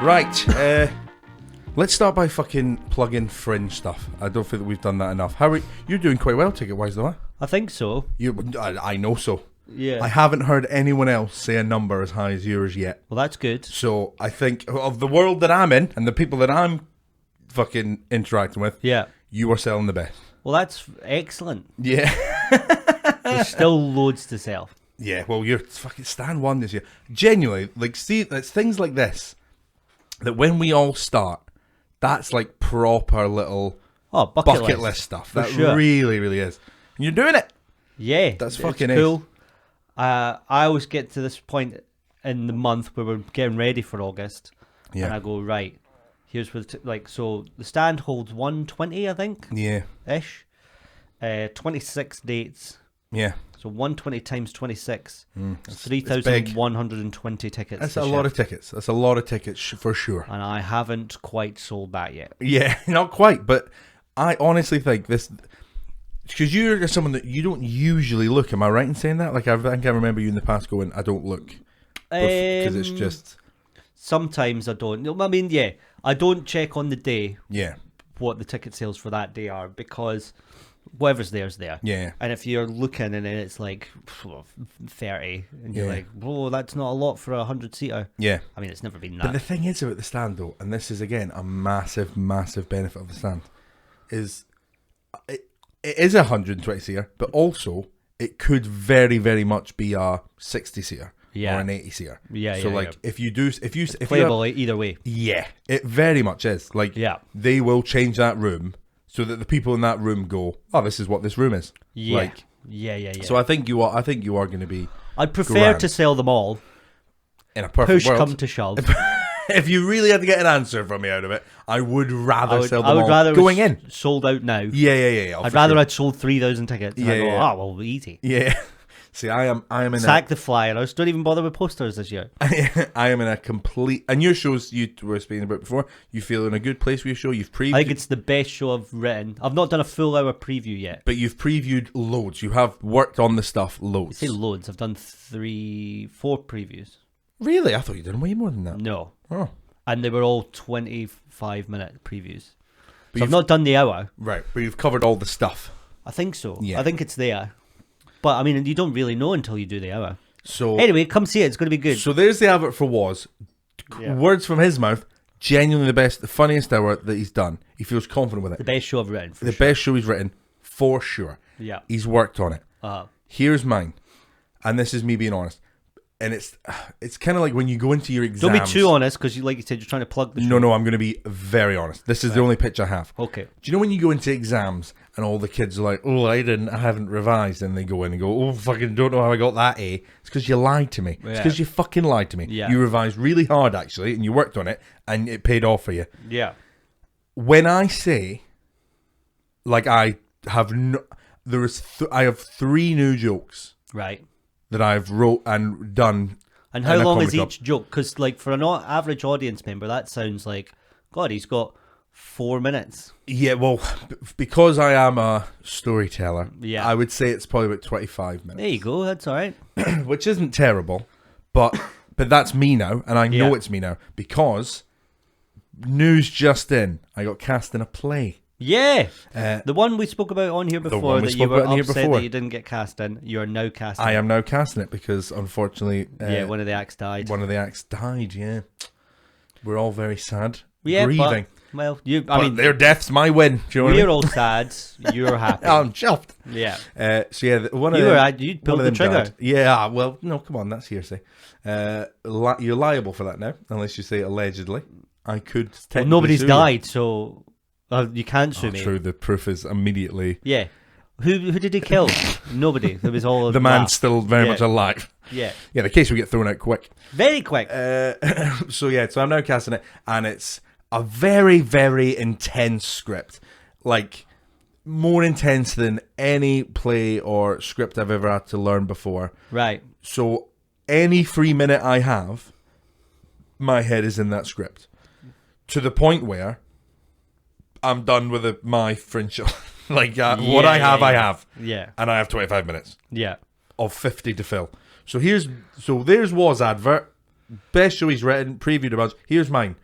Right, let's start by fucking plugging Fringe stuff. I don't think that we've done that enough. You're doing quite well ticket-wise, though, huh? I think so. I know so. Yeah. I haven't heard anyone else say a number as high as yours yet. Well, that's good. So I think of the world that I'm in and the people that I'm fucking interacting with, Yeah. you are selling the best. Well, that's excellent. Yeah. There's still loads to sell. Yeah, well, you're fucking stand one this year. Genuinely, like, see, it's things like this that when we all start, that's like proper little bucket list stuff. That sure. really, really is. And you're doing it. Yeah. That's fucking cool. I always get to this point in the month where we're getting ready for August, and I go, right, here's what, so the stand holds 120, I think. Yeah. Ish. 26 dates. Yeah. So 120 times 26. 3,120 tickets. That's a lot of tickets. That's a lot of tickets for sure. And I haven't quite sold that yet. Yeah, not quite. But I honestly think this, because you're someone that you don't usually look. Am I right in saying that? Like, I think I remember you in the past going, I don't look. Because it's just. Sometimes I don't. I mean, yeah, I don't check on the day. Yeah. What the ticket sales for that day are, because whatever's there's there. Yeah. And if you're looking and then it's like 30 and you're like, oh, that's not a lot for a 100-seater. Yeah. I mean, it's never been that. But the thing is about the stand, though, and this is, again, a massive, massive benefit of the stand, is it is a 120-seater, but also it could very, very much be a 60-seater. Yeah. Or an 80-seater. Yeah, so, yeah, if you do... if you playable either way. Yeah. It very much is. Like, they will change that room so that the people in that room go, oh, this is what this room is. Yeah. Like, yeah. So I think you are going to be I'd prefer grand. to sell them all. In a perfect Push world. come to shove. If you really had to get an answer from me out of it, I would rather sell them all rather going in. Sold out now. Yeah. I'd rather I'd sold 3,000 tickets. And I go, well, easy. Yeah. See, I am in Sack the flyers. Don't even bother with posters this year. I am in a complete... And your shows you were speaking about before, you feel in a good place with your show. You've previewed... I think it's the best show I've written. I've not done a full hour preview yet. But you've previewed loads. You have worked on the stuff loads. I say loads. I've done 4 previews. Really? I thought you'd done way more than that. No. Oh. And they were all 25-minute previews. So I've not done the hour. Right, but you've covered all the stuff. I think so. Yeah. I think it's there. But, I mean, you don't really know until you do the hour. So anyway, come see it. It's going to be good. So there's the advert for Was. Yeah. Words from his mouth. Genuinely the best, the funniest hour that he's done. He feels confident with it. The best show I've written, the best show he's written, for sure. Yeah. He's worked on it. Uh-huh. Here's mine. And this is me being honest. And it's kind of like when you go into your exams. Don't be too honest, because like you said, you're trying to plug the show. No, I'm going to be very honest. This is the only pitch I have. Okay. Do you know when you go into exams and all the kids are like, oh, I haven't revised, and they go in and go, oh, fucking don't know how I got that A. It's because you lied to me. Yeah. It's because you fucking lied to me. Yeah. You revised really hard, actually, and you worked on it, and it paid off for you. Yeah. When I say, like, I have I have 3 new jokes. Right. That I've wrote and done. And how long is each joke? Because, like, for an average audience member, that sounds like, God, he's got 4 minutes. Yeah, well, because I am a storyteller, yeah, I would say it's probably about 25 minutes. There you go, that's all right. Which isn't terrible, but that's me now, and I know it's me now, because news just in, I got cast in a play. Yeah, the one we spoke about on here before that you were upset that you didn't get cast in. You are now casting. I am now casting it because, unfortunately, one of the acts died. One of the acts died. Yeah, we're all very sad, But, grieving. well, I mean, their death's my win. Do you know what I mean? We're all sad. You're happy. I'm chuffed. Yeah. So yeah, you pulled the trigger. Died. Yeah. Well, no, come on, that's hearsay. You're liable for that now, unless you say allegedly. I could. Well, nobody's died, so. You can't sue me. True, the proof is immediately... Yeah. Who did he kill? Nobody. It was all... The man's still very much alive. Yeah. Yeah, the case will get thrown out quick. Very quick. So I'm now casting it, and it's a very, very intense script. Like, more intense than any play or script I've ever had to learn before. Right. So any free minute I have, my head is in that script. To the point where... I'm done with my Fringe show. Like, what I have. Yeah. And I have 25 minutes. Yeah. Of 50 to fill. So there's Was advert. Best show he's written, previewed a bunch. Here's mine.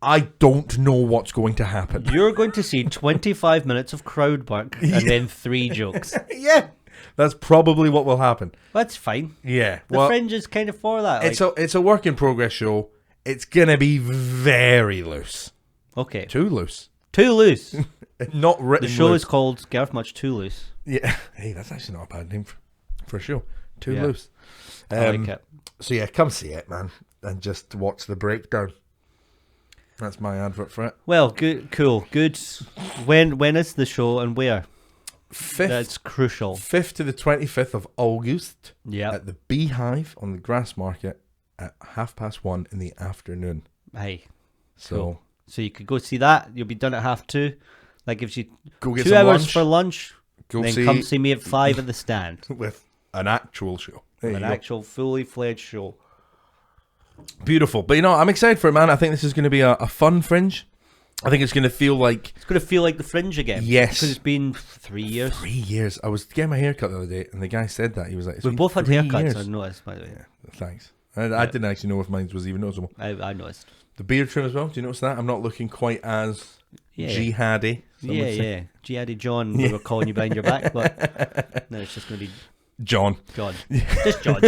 I don't know what's going to happen. You're going to see 25 minutes of crowd work and then 3 jokes. Yeah, that's probably what will happen. That's fine. Yeah, The Fringe is kind of for that. It's a work in progress show. It's gonna be very loose. Okay. Too loose. Too loose. Not written. The show loose. is called Gareth Much Too Loose. Yeah. Hey, that's actually not a bad name for a show. Too Yeah. loose. I like it. So yeah, come see it, man, and just watch the breakdown. That's my advert for it. Well, good, cool, good. When is the show and where? 5th, That's crucial. 5th to the 25th of August. Yeah. At the Beehive on the Grassmarket at 1:30 in the afternoon. Hey. So Cool. So you could go see that. You'll be done at 2:30. That gives you go get 2 some hours lunch. for lunch. Go Then see come see me at 5 at the stand. with an actual show. There An you go. actual fully fledged show. Beautiful. But I'm excited for it, man. I think this is going to be a fun Fringe. I think it's going to feel like... It's going to feel like the Fringe again. Yes. Because it's been 3 years. 3 years. I was getting my hair cut the other day, and the guy said that. He was like, We both had 3 haircuts, years. I noticed, by the way. Yeah, thanks. I didn't actually know if mine was even noticeable. I noticed. The beard trim as well. Do you notice that? I'm not looking quite as jihadi. Yeah. Jihadi John, we were calling you behind your back, but no, it's just going to be John. John. Just John.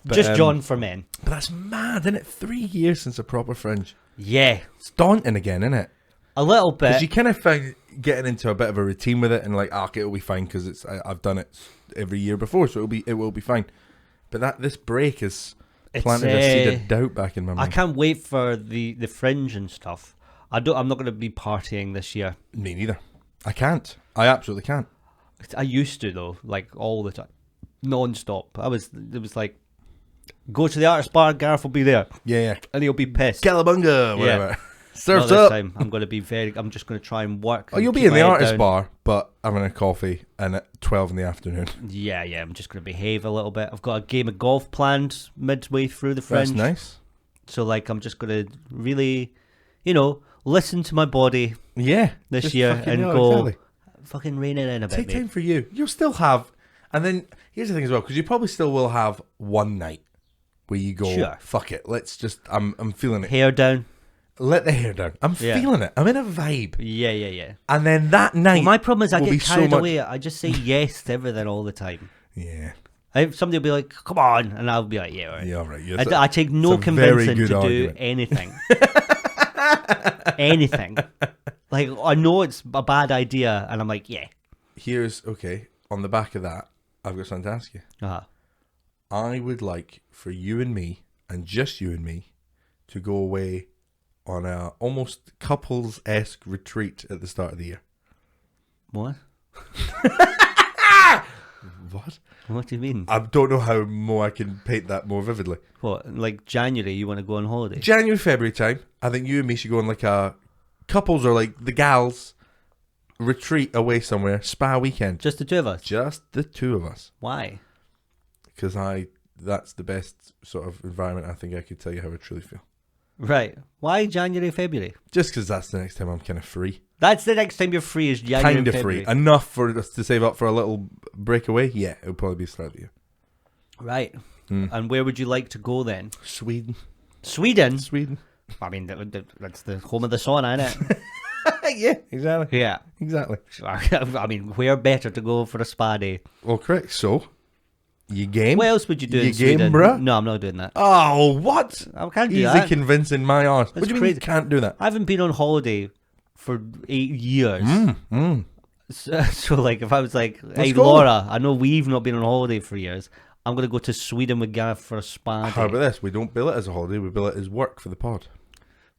But, Just John for men. But that's mad, isn't it? 3 years since a proper Fringe. Yeah. It's daunting again, isn't it? A little bit. Because you kind of find getting into a bit of a routine with it, and like, okay, it'll be fine because I've done it every year before, so it will be fine. But this break is planted a seed of doubt back in my mind. I can't wait for the Fringe and stuff. I'm not going to be partying this year. Me neither. I can't. I absolutely can't. I used to though, like all the time, non-stop. It was like, go to the artist bar, Gareth will be there, Yeah. and he'll be pissed. Cowabunga, whatever. Not Surf's this up. time. I'm going to be I'm just going to try and work. Oh, and you'll be keep in my the head artist down. bar, but having a coffee and at 12 in the afternoon. Yeah. I'm just going to behave a little bit. I've got a game of golf planned midway through the Fringe. That's nice. So like, I'm just going to really, listen to my body Yeah. this just year fucking and know, go, exactly. fucking rein it in a bit, Take mate. time for you. You'll still have, and then here's the thing as well, because you probably still will have one night where you go, Sure. fuck it, let's just, I'm feeling it. Hair down. Let the hair down. I'm Yeah. feeling it. I'm in a vibe. Yeah. And then that night, Well, my problem is I will be get so carried much- away. I just say yes to everything all the time. Yeah. Somebody will be like, come on. And I'll be like, yeah, all right. Yeah, all right. I take no it's a very convincing good to argument. do anything. Anything. Like, I know it's a bad idea, and I'm like, yeah. Here's, okay, on the back of that, I've got something to ask you. Uh-huh. I would like for you and me, and just you and me, to go away on a almost couples-esque retreat at the start of the year. What? What? What do you mean? I don't know how more I can paint that more vividly. What? Like January, you want to go on holiday? January, February time, I think you and me should go on like a couples or like the gals retreat away somewhere, spa weekend. Just the two of us? Just the two of us. Why? Because that's the best sort of environment I think I could tell you how I truly feel. Right. Why January, February? Just because that's the next time I'm kind of free. That's the next time you're free is January Kind of February. free. Enough for us to save up for a little breakaway? Yeah, it would probably be the start of the year. Right. Mm. And where would you like to go then? Sweden. Sweden? I mean, that's the home of the sauna, isn't it? Yeah, exactly. Yeah. Exactly. I mean, where better to go for a spa day? Well, correct. So, you game? What else would you do You in Sweden? game, bruh? No, I'm not doing that. Oh, what? I can't do Easy that. convincing my arse. What do you mean crazy. you can't do that? I haven't been on holiday for 8 years. So like, if I was like, hey, Let's go. Laura, I know we've not been on holiday for years. I'm going to go to Sweden with Gareth for a spa How day. about this? We don't bill it as a holiday, we bill it as work for the pod.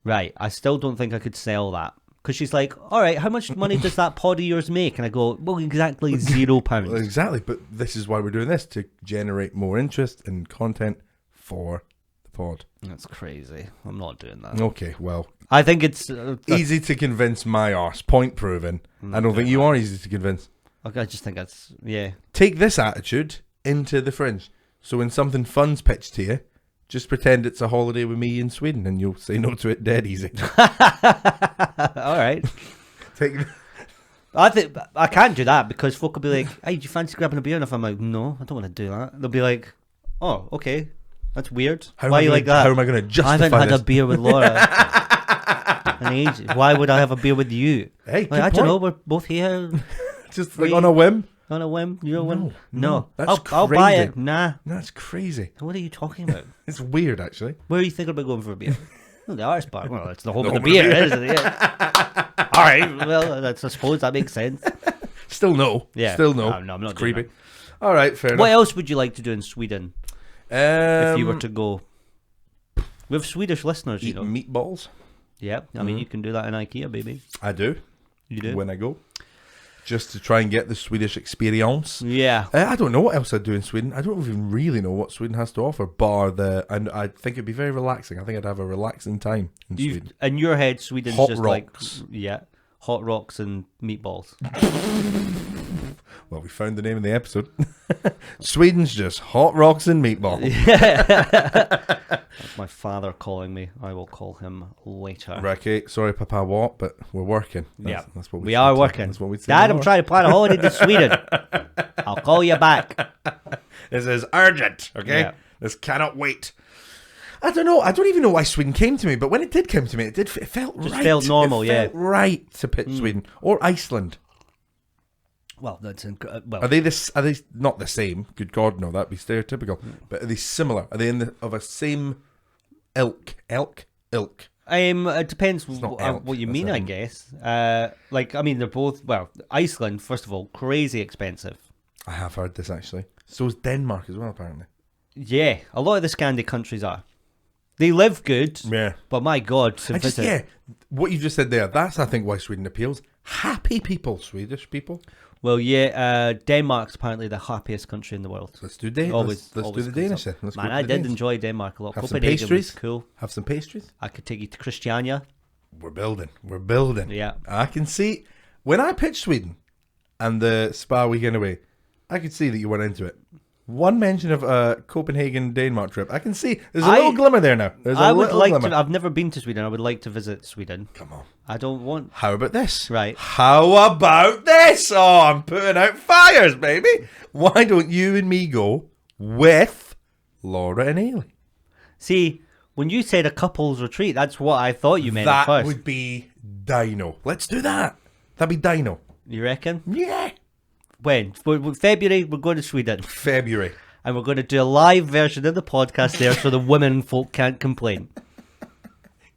Right. I still don't think I could sell that. Because she's like, all right, how much money does that pod of yours make? And I go, well, exactly £0. Well, exactly, but this is why we're doing this, to generate more interest and content for the pod. That's crazy. I'm not doing that. Okay, well, I think it's... easy to convince my arse. Point proven. I don't think you are easy to convince. I just think that's... Yeah. Take this attitude into the Fringe. So when something fun's pitched to you, just pretend it's a holiday with me in Sweden and you'll say no to it dead easy. All right. Take... I think I can't do that because folk will be like, hey, do you fancy grabbing a beer? And if I'm like, no, I don't want to do that. They'll be like, oh, okay. That's weird. Why are you like that? How am I going to justify I haven't had this? a beer with Laura. in ages. Why would I have a beer with you? Hey, Like, I don't know. We're both here Just like on a whim. on a whim. You know when? No, that's I'll buy crazy. it. Nah. That's crazy. What are you talking about? It's weird, actually. Where are you thinking about going for a beer? Well, the arse bar. Well, it's the home The of the home of the beer, beer. isn't it? Yeah. All right. Well, I suppose that makes sense. Still no. Yeah. Still no. No, I'm not It's doing creepy. All right, fair What enough. else would you like to do in Sweden if you were to go? We have Swedish listeners, you Eat know. meatballs. Yeah, I mean, you can do that in IKEA, baby. I do. You do? When I go. Just to try and get the Swedish experience. Yeah. I don't know what else I'd do in Sweden. I don't even really know what Sweden has to offer, bar and I think it'd be very relaxing. I think I'd have a relaxing time in Sweden. In your head, Sweden's Hot just rocks. like, yeah, hot rocks and meatballs. Well, we found the name of the episode. Sweden's just hot rocks and meatballs. That's my father calling me. I will call him later. Okay, sorry, Papa, what? But we're working. That's what we are working. That's what we say. Dad, I'm trying to plan a holiday to Sweden. I'll call you back. This is urgent, okay? Yeah. This cannot wait. I don't know. I don't even know why Sweden came to me, but when it did come to me, it felt Just right. felt normal, it yeah. felt right to pick Sweden or Iceland. Well, that's Are they this? Are they not the same? Good God, no, that'd be stereotypical. But are they similar? Are they of a same ilk? It depends not elk, what you that's mean, I elk. guess. I mean, they're both, well, Iceland, first of all, crazy expensive. I have heard this actually. So is Denmark as well, apparently. Yeah, a lot of the Scandi countries are. They live good, Yeah. but my God, to visit. Yeah, what you just said there, that's, I think, why Sweden appeals. Happy people, Swedish people. Well, yeah, Denmark's apparently the happiest country in the world. Let's do Let's Always do the comes Danish up. then. Let's go Man, to I the did Danes. enjoy Denmark a lot. Have some Copenhagen pastries? was cool. Have some pastries. I could take you to Christiania. We're building. Yeah. I can see, when I pitched Sweden and the spa weekend away, I could see that you went into it. One mention of a Copenhagen Denmark trip. I can see there's a little glimmer there now. There's a I would little like glimmer. to. I've never been to Sweden. I would like to visit Sweden. Come on. I don't want. How about this? Right. How about this? Oh, I'm putting out fires, baby. Why don't you and me go with Laura and Ailey? See, when you said a couple's retreat, that's what I thought you meant at That first. would be Dino. Let's do that. That'd be Dino. You reckon? Yeah. When? February, we're going to Sweden. February. And we're going to do a live version of the podcast there so the women folk can't complain.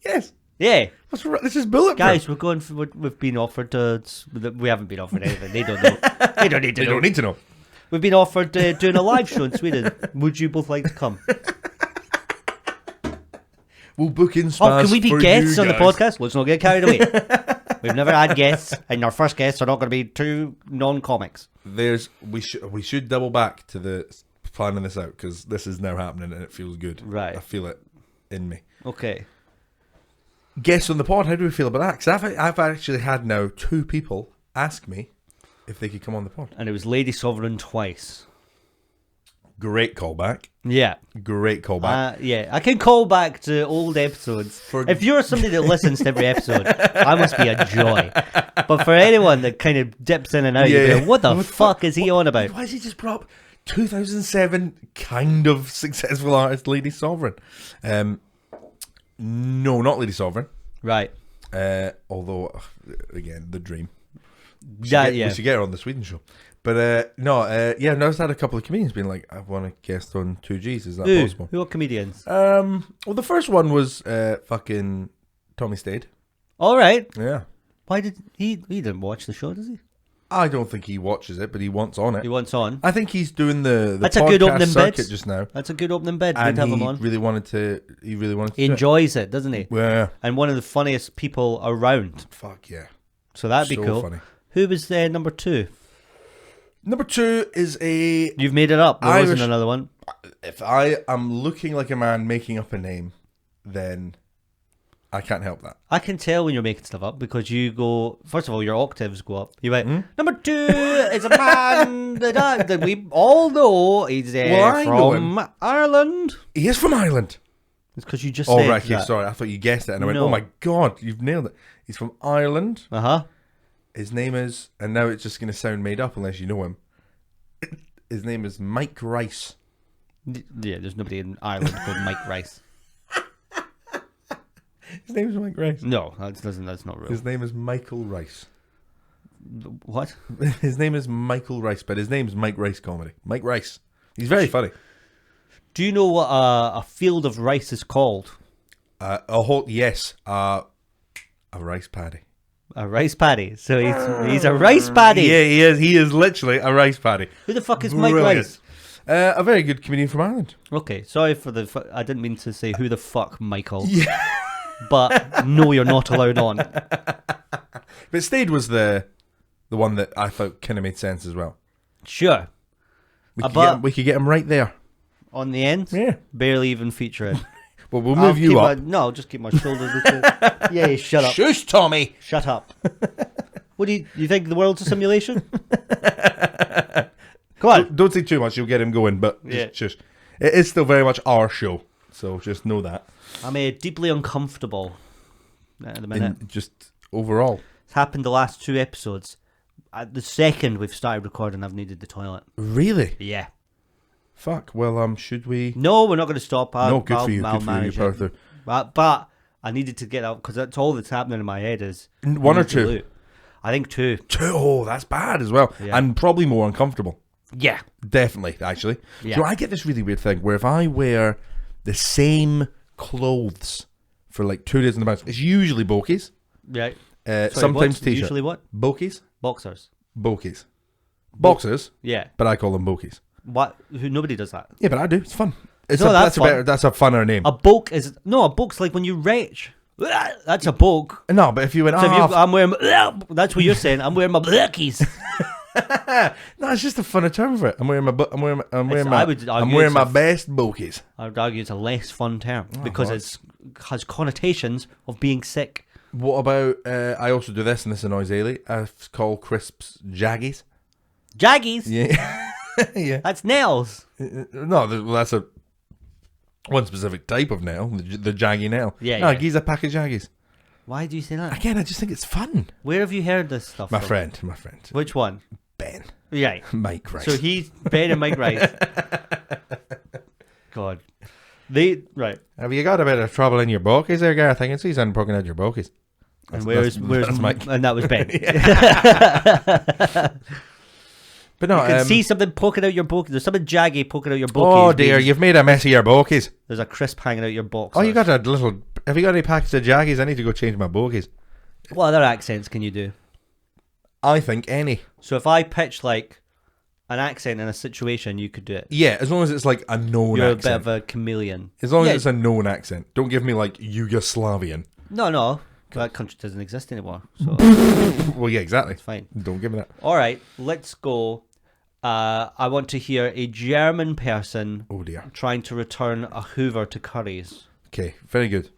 Yes. Yeah. That's right. This is bulletproof. Guys, we've been offered to... We haven't been offered anything. They don't know. They don't need to They know. don't need to know. We've been offered doing a live show in Sweden. Would you both like to come? We'll book in Oh, spas can we be for guests you on the guys. podcast? Let's not get carried away. We've never had guests, and our first guests are not going to be two non-comics. We should double back to the planning this out because this is now happening and it feels good. Right. I feel it in me. Okay. Guests on the pod, how do we feel about that? Because I've actually had now 2 people ask me if they could come on the pod. And it was Lady Sovereign twice. Great callback. Yeah. Great callback. Yeah. I can call back to old episodes. If you're somebody that listens to every episode, I must be a joy. But for anyone that kind of dips in and out, you'd be like, what the fuck is he on about? Why has he just brought up 2007 kind of successful artist Lady Sovereign? No, not Lady Sovereign. Right. Although, again, the dream. We Yeah. should get her on the Sweden show. But no, I've had a couple of comedians being like, I want to guest on 2Gs. Is that possible? Who are comedians? Well, the first one was fucking Tommy Stade. All right. Yeah. Why did he didn't watch the show, does he? I don't think he watches it, but he wants on it. He wants on. I think he's doing the That's a podcast good opening circuit bid. just now. That's a good opening bid. We'd And have him he on. really wanted to. He really wanted to. He do it. enjoys it, doesn't he? Yeah. And one of the funniest people around. Fuck yeah. So that'd be So cool. funny. Who was number 2? Number 2 is a. You've made it up. There Irish- wasn't another one. If I am looking like a man making up a name, then I can't help that. I can tell when you're making stuff up because you go. First of all, your octaves go up. You went. Number 2 is a man that we all know. He's Well, I know from Ireland. He is from Ireland. It's because you just Oh, said right. Okay, that. sorry. I thought you guessed it. And I went, No. oh my God, you've nailed it. He's from Ireland. Uh-huh. His name is, and now it's just going to sound made up unless you know him. His name is Mike Rice. Yeah, there's nobody in Ireland called Mike Rice. His name is Mike Rice. No, that's not real. His name is Michael Rice. What? His name is Michael Rice, but his name is Mike Rice Comedy. Mike Rice. He's very funny. Do you know what a field of rice is called? A rice paddy. A rice paddy. So he's a rice paddy. Yeah, he is. He is literally a rice paddy. Who the fuck is Brilliant. Mike Rice? A very good comedian from Ireland. Okay, sorry for I didn't mean to say who the fuck Michael. Yeah. But no, you're not allowed on. But Stade was the one that I thought kind of made sense as well. Sure. We could get him right there. On the end? Yeah. Barely even feature it. Well, we'll move you up. No, just keep my shoulders. Yeah, shut up. Shush, Tommy. Shut up. What do you think the world's a simulation? Come on. Don't say too much, you'll get him going, but just it is still very much our show, so just know that. I'm deeply uncomfortable at the minute. Just overall. It's happened the last 2 episodes. At the second we've started recording, I've needed the toilet. Really? Yeah. Fuck. Well, should we? No, we're not going to stop. No, good for you. Good for you. Power through. But I needed to get out because that's all that's happening in my head is 1 or 2. I think 2. 2. Oh, that's bad as well, and probably more uncomfortable. Yeah, definitely. Actually, yeah. So I get this really weird thing where if I wear the same clothes for like 2 days in advance, it's usually bokies. Right. Sometimes t-shirts. Usually what? Bokies. Boxers. Bokies. Boxers. Yeah. But I call them bokies. What? Nobody does that. Yeah, but I do. It's fun. That's fun. That's a funner name. A boke is a boke's like when you retch. That's a boke. No, but if you went, so I'm wearing. That's what you're saying. I'm wearing my blackies. No, it's just a funner term for it. I'm wearing my best bokies. I would argue it's a less fun term because it has connotations of being sick. What about? I also do this, and this annoys Ailey. I call crisps jaggies. Jaggies. Yeah. Yeah. That's nails. No, that's a one specific type of nail, the jaggy nail. Yeah. No, he's a pack of jaggies. Why do you say that? Again, I just think it's fun. Where have you heard this stuff My from? friend. Which one? Ben. Yeah. Mike Rice. So he's Ben and Mike Rice. God. Right. Have you got a bit of trouble in your bokies there, Gareth? I can see something poking out your bokies. And where's Mike? And that was Ben. But no, you can see something poking out your bokies. There's something jaggy poking out your bokies. Oh dear, you've made a mess of your bokies. There's a crisp hanging out your box. Oh, you got a little. Have you got any packets of jaggies? I need to go change my bokies. What other accents can you do? I think any. So if I pitch like an accent in a situation, you could do it. Yeah, as long as it's like a known You're accent. a bit of a chameleon. As long as it's a known accent. Don't give me like Yugoslavian. No. That country doesn't exist anymore. So well, yeah, exactly. It's fine. Don't give me that. All right, let's go. I want to hear a German person trying to return a Hoover to Curry's. Okay, very good.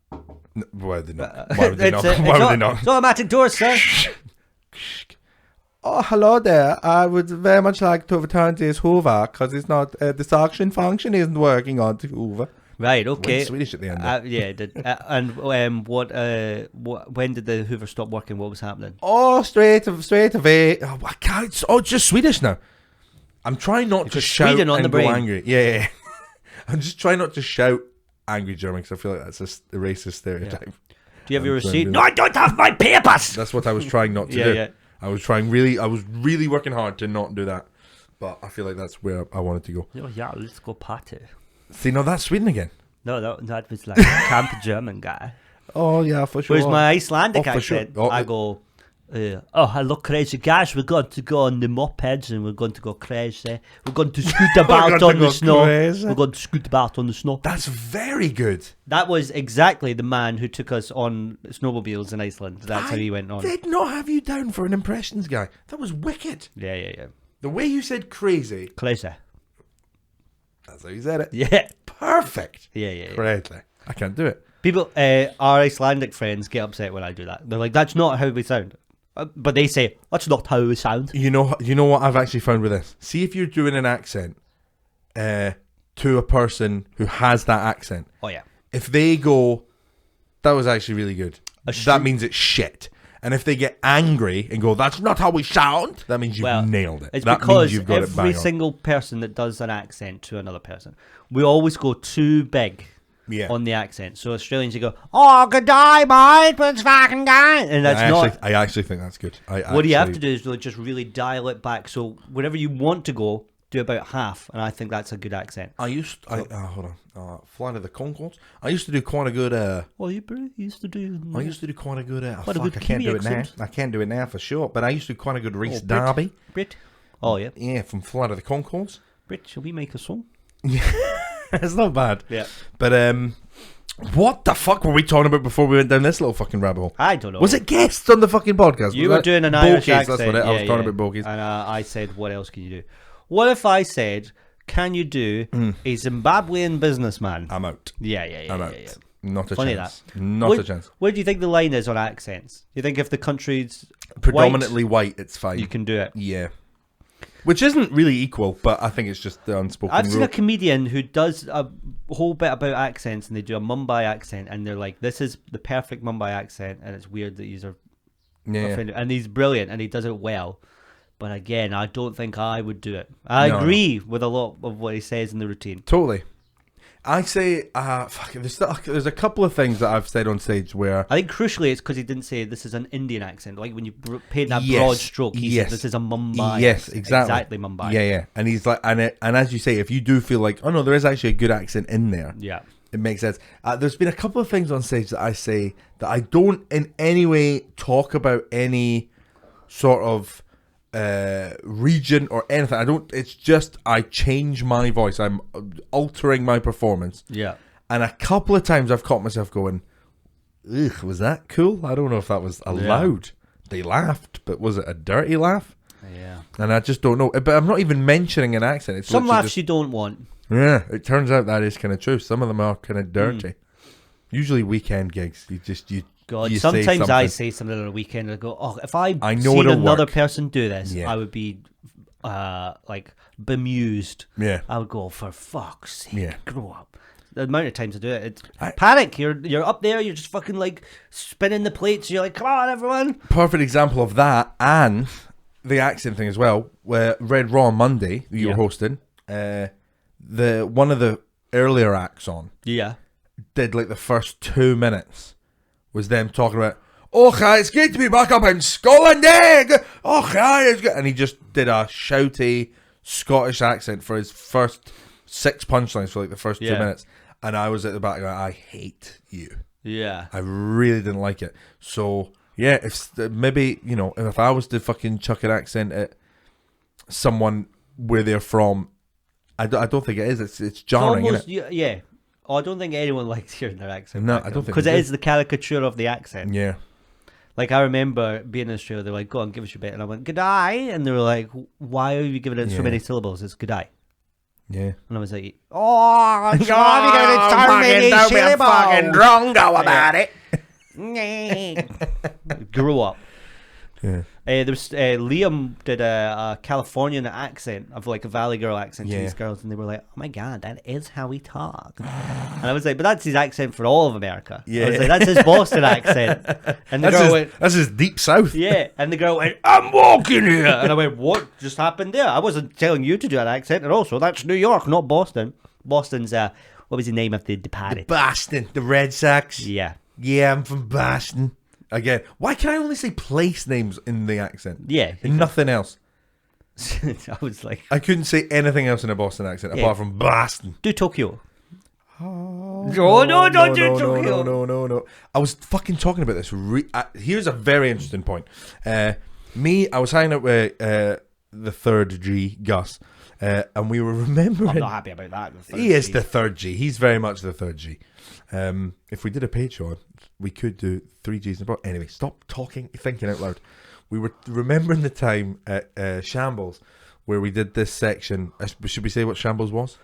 Why would they not? Why would they not? Why would they not? It's automatic doors, sir. Oh, hello there. I would very much like to return this Hoover because it's not the suction function isn't working on the Hoover. Right. Okay. Went Swedish at the end. Yeah, it did. And when did the Hoover stop working? What was happening? Oh, straight away. Oh, I can't. Oh, it's just Swedish now. I'm trying not to shout Sweden on and the go brain. angry. Yeah. I'm just trying not to shout angry German because I feel like that's a racist stereotype. Yeah. Do you have your receipt? No, I don't have my papers. That's what I was trying not to do. Yeah. I was really working hard to not do that, but I feel like that's where I wanted to go. Oh yeah, let's go party. See, no, that's Sweden again. No, that was like a camp German guy. Oh yeah, for sure. Where's my Icelandic accent? Sure. I go, hello crazy guys, we're going to go on the mopeds and we're going to go crazy. We're going to scoot about on the snow. Crazy. We're going to scoot about on the snow. That's very good. That was exactly the man who took us on snowmobiles in Iceland. That's how he went on. Did not have you down for an impressions guy. That was wicked. Yeah. The way you said crazy. Crazy. That's how you said it. Yeah. Perfect. Yeah. Correctly. I can't do it. People, our Icelandic friends get upset when I do that. They're like, that's not how we sound. But they say, that's not how we sound. You know what I've actually found with this? See if you're doing an accent to a person who has that accent. Oh, yeah. If they go, that was actually really good. That means it's shit. And if they get angry and go, that's not how we sound, that means you've nailed it. It's that because means you've got every single person that does an accent to another person, we always go too big. on the accent. So Australians, you go, "Oh, good day, mate, it's fucking guy," and that's I actually think that's good. What you have to do is just really dial it back. So wherever you want to go, do about half, and I think that's a good accent. Hold on. Flight of the Conchords. I used to do quite a good. Used to do. I used to do quite a good. a I good can't Kiwi do it now. accent. I can't do it now for sure. But I used to do quite a good Reese Brit. Darby. Brit. Oh yeah. Yeah, from Flight of the Conchords. Brit, shall we make a song? It's not bad. Yeah. But what the fuck were we talking about before we went down this little fucking rabbit hole? I don't know. Was it guests on the fucking podcast? You were doing an Irish Bokies, accent. That's what I was talking about bogies. And I said, what else can you do? What if I said, can you do a Zimbabwean businessman? I'm out. Yeah. I'm out. Yeah. Not a Funny chance. that. Not a chance. Where do you think the line is on accents? Do you think if the country's Predominantly white, it's fine. you can do it? Yeah. Which isn't really equal, but I think it's just the unspoken I've seen rule. a comedian who does a whole bit about accents, and they do a Mumbai accent, and they're like, this is the perfect Mumbai accent, and it's weird that these are offended. And he's brilliant, and he does it well. But again, I don't think I would do it. I agree with a lot of what he says in the routine. Totally. I say, there's a couple of things that I've said on stage where... I think crucially it's because he didn't say this is an Indian accent. Like when you paint that broad stroke, he said this is a Mumbai accent. Exactly Mumbai. Yeah. And he's like, and as you say, if you do feel like, oh no, there is actually a good accent in there. Yeah. It makes sense. There's been a couple of things on stage that I say that I don't in any way talk about any sort of region or anything. I don't. It's just I change my voice. I'm altering my performance. Yeah. And a couple of times I've caught myself going, "Ugh, was that cool?" I don't know if that was allowed. They laughed, but was it a dirty laugh? Yeah. And I just don't know. But I'm not even mentioning an accent. It's some laughs you don't want. Yeah, it turns out that is kind of true. Some of them are kind of dirty. Usually weekend gigs, God, you sometimes say I say something on a weekend and I go, oh, if I know seen another work. person do this, I would be like bemused. Yeah. I would go, for fuck's sake, Yeah. grow up. The amount of times I do it, it's panic. You're up there, you're just fucking like spinning the plates. You're like, come on, everyone. Perfect example of that, and the accent thing as well. Where Red Raw on Monday, you were hosting, the one of the earlier acts on, did like the first 2 minutes was them talking about, "Okay, it's good to be back up in Scotland, eh? Okay, it's good," and he just did a shouty Scottish accent for his first 6 punchlines for like the first 2 minutes, and I was at the back going, "I hate you." Yeah, I really didn't like it. So yeah, if maybe if I was to fucking chuck an accent at someone where they're from, I don't think it is. It's jarring, almost, isn't it? Yeah. Oh, I don't think anyone likes hearing their accent. No, I don't think because it is the caricature of the accent. Yeah. Like I remember being in Australia, they're like, "Go on, give us your bit," and I went, "Good day," and they were like, "Why are you giving it so many syllables? It's good day." Yeah. And I was like, "Oh, it's not because it's so many don't be a fucking drongo about it. Grow up. Yeah. There was Liam did a Californian accent of like a Valley Girl accent to these girls, and they were like, "Oh my god, that is how we talk." And I was like, "But that's his accent for all of America." Yeah. I was like, "That's his Boston accent." And the girl went, "That's his deep south." Yeah, and the girl went, "I'm walking here," and I went, "What just happened there? I wasn't telling you to do an accent." And also, that's New York, not Boston. Boston's what was the name of the party? Boston, the Red Sox. Yeah. Yeah, I'm from Boston. Again, why can I only say place names in the accent? Yeah. And nothing else. I was like, I couldn't say anything else in a Boston accent apart from Boston. do Tokyo. No, don't do Tokyo. No. I was fucking talking about this. Here's a very interesting point. I was hanging out with the third G, Gus, and we were remembering. I'm not happy about that. He is the third G. He's very much the third G. If we did a Patreon, we could do 3 Gs in a row. Anyway, stop thinking out loud. We were remembering the time at Shambles where we did this section. Should we say what Shambles was?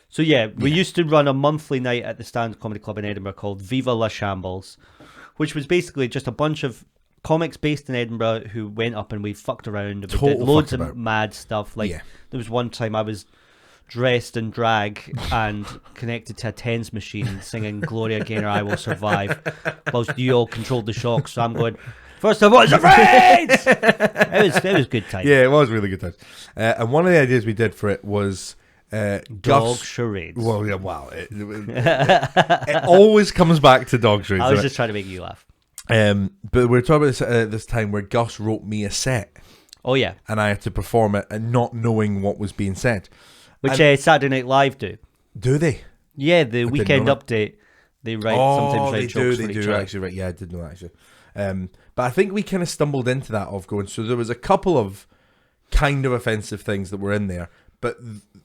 So we used to run a monthly night at the Stand Comedy Club in Edinburgh called Viva La Shambles, which was basically just a bunch of comics based in Edinburgh who went up and we fucked around. We did loads of mad stuff. Like there was one time I was dressed in drag and connected to a TENS machine singing Gloria Gaynor I Will Survive whilst you all controlled the shock. So I'm going, first of all, it's afraid! It was good time. Yeah, it was really good time. And one of the ideas we did for it was Dog charades. Well, yeah, wow. It always comes back to dog charades. I was just trying to make you laugh. But we were talking about this time where Gus wrote me a set. Oh, yeah. And I had to perform it and not knowing what was being said. Which Saturday Night Live do. Do they? Yeah, the Weekend Update. They write sometimes write jokes for each other. Actually, right. Yeah, I did know that, actually. But I think we kind of stumbled into that of going, so there was a couple of kind of offensive things that were in there. But,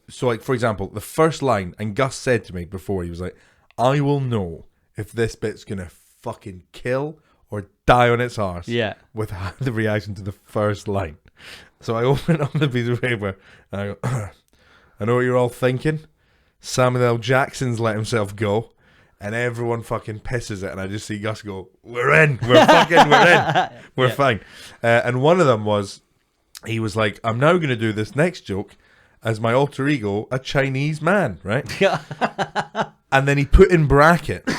so like, for example, the first line, and Gus said to me before, he was like, I will know if this bit's going to fucking kill or die on its arse with the reaction to the first line. So I open up the piece of paper, and I go, I know what you're all thinking. Samuel L. Jackson's let himself go. And everyone fucking pisses it, and I just see Gus go, we're in. We're in. We're fine. And one of them was, he was like, I'm now going to do this next joke as my alter ego, a Chinese man, right? And then he put in brackets,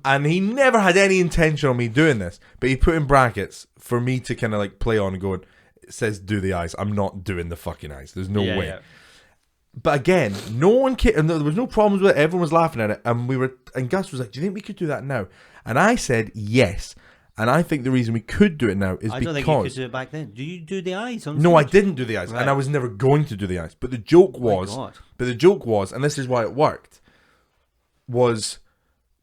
and he never had any intention on me doing this, but he put in brackets for me to kind of like play on and go, it says do the eyes. I'm not doing the fucking eyes. There's no way. Yeah. But again, no one cared, and there was no problems with it. Everyone was laughing at it, and Gus was like, do you think we could do that now? And I said yes. And I think the reason we could do it now is because... I don't think you could do it back then. Do you do the eyes on No, stage? I didn't do the eyes. Right. And I was never going to do the eyes. But the joke was... and this is why it worked, was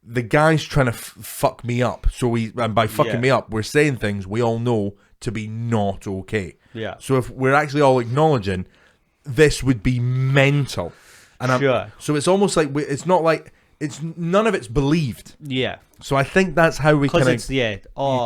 the guy's trying to fuck me up. And by fucking me up, we're saying things we all know to be not okay. Yeah. So if we're actually all acknowledging, this would be mental. And sure. So it's almost like... It's not like... None of it's believed. Yeah. So I think that's how we kind of you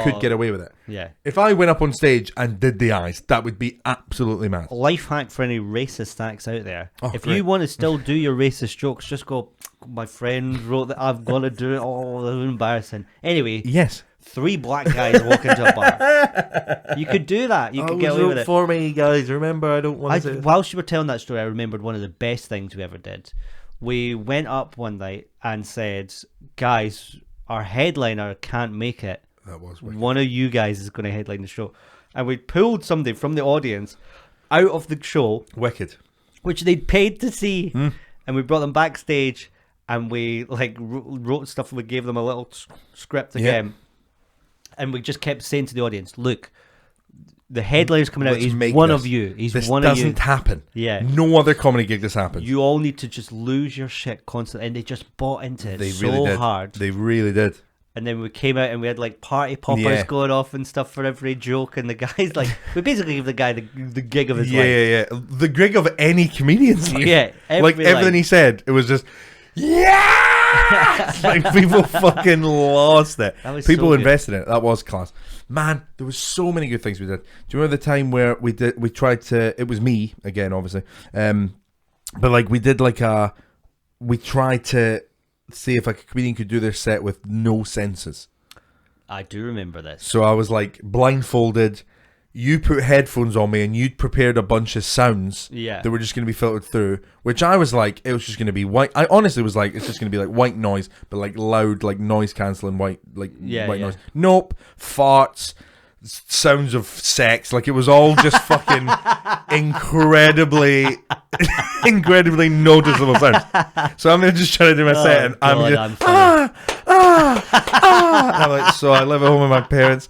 could get away with it. Yeah. If I went up on stage and did the eyes, that would be absolutely mad. Life hack for any racist acts out there. If great. you want to still do your racist jokes, just go, my friend wrote that I've got to do it. Oh, that's embarrassing. Anyway. Yes. 3 black guys walk into a bar. You could do that. You could get away with it. For me, guys. Remember, I don't want to... Whilst you were telling that story, I remembered one of the best things we ever did. We went up one night and said, guys, our headliner can't make it. That was wicked. One of you guys is going to headline the show. And we pulled somebody from the audience out of the show. Wicked. Which they'd paid to see. And we brought them backstage and we like wrote stuff. We gave them a little script again. And we just kept saying to the audience, look, the headliner's coming out. He's one of you. He's one of you. This doesn't happen. Yeah. No other comedy gig this happens. You all need to just lose your shit constantly. And they just bought into it hard. They really did. And then we came out and we had like party poppers going off and stuff for every joke. And the guy's like, we basically gave the guy the gig of his life. Yeah. The gig of any comedian's life. Yeah. Like everything he said, it was just, like people fucking lost it. People so invested in it. That was class. Man, there was so many good things we did. Do you remember the time where we tried to, it was me again, obviously. But like we tried to see if a comedian could do their set with no senses. I do remember this. So I was like blindfolded. You put headphones on me and you'd prepared a bunch of sounds that were just going to be filtered through, which I was like, it was just going to be white. I honestly was like, it's just going to be like white noise, but like loud, like noise cancelling white noise. Nope. Farts, sounds of sex. Like it was all just fucking incredibly noticeable sounds. So I'm just trying to do my set and I'm just, I'm like, so I live at home with my parents.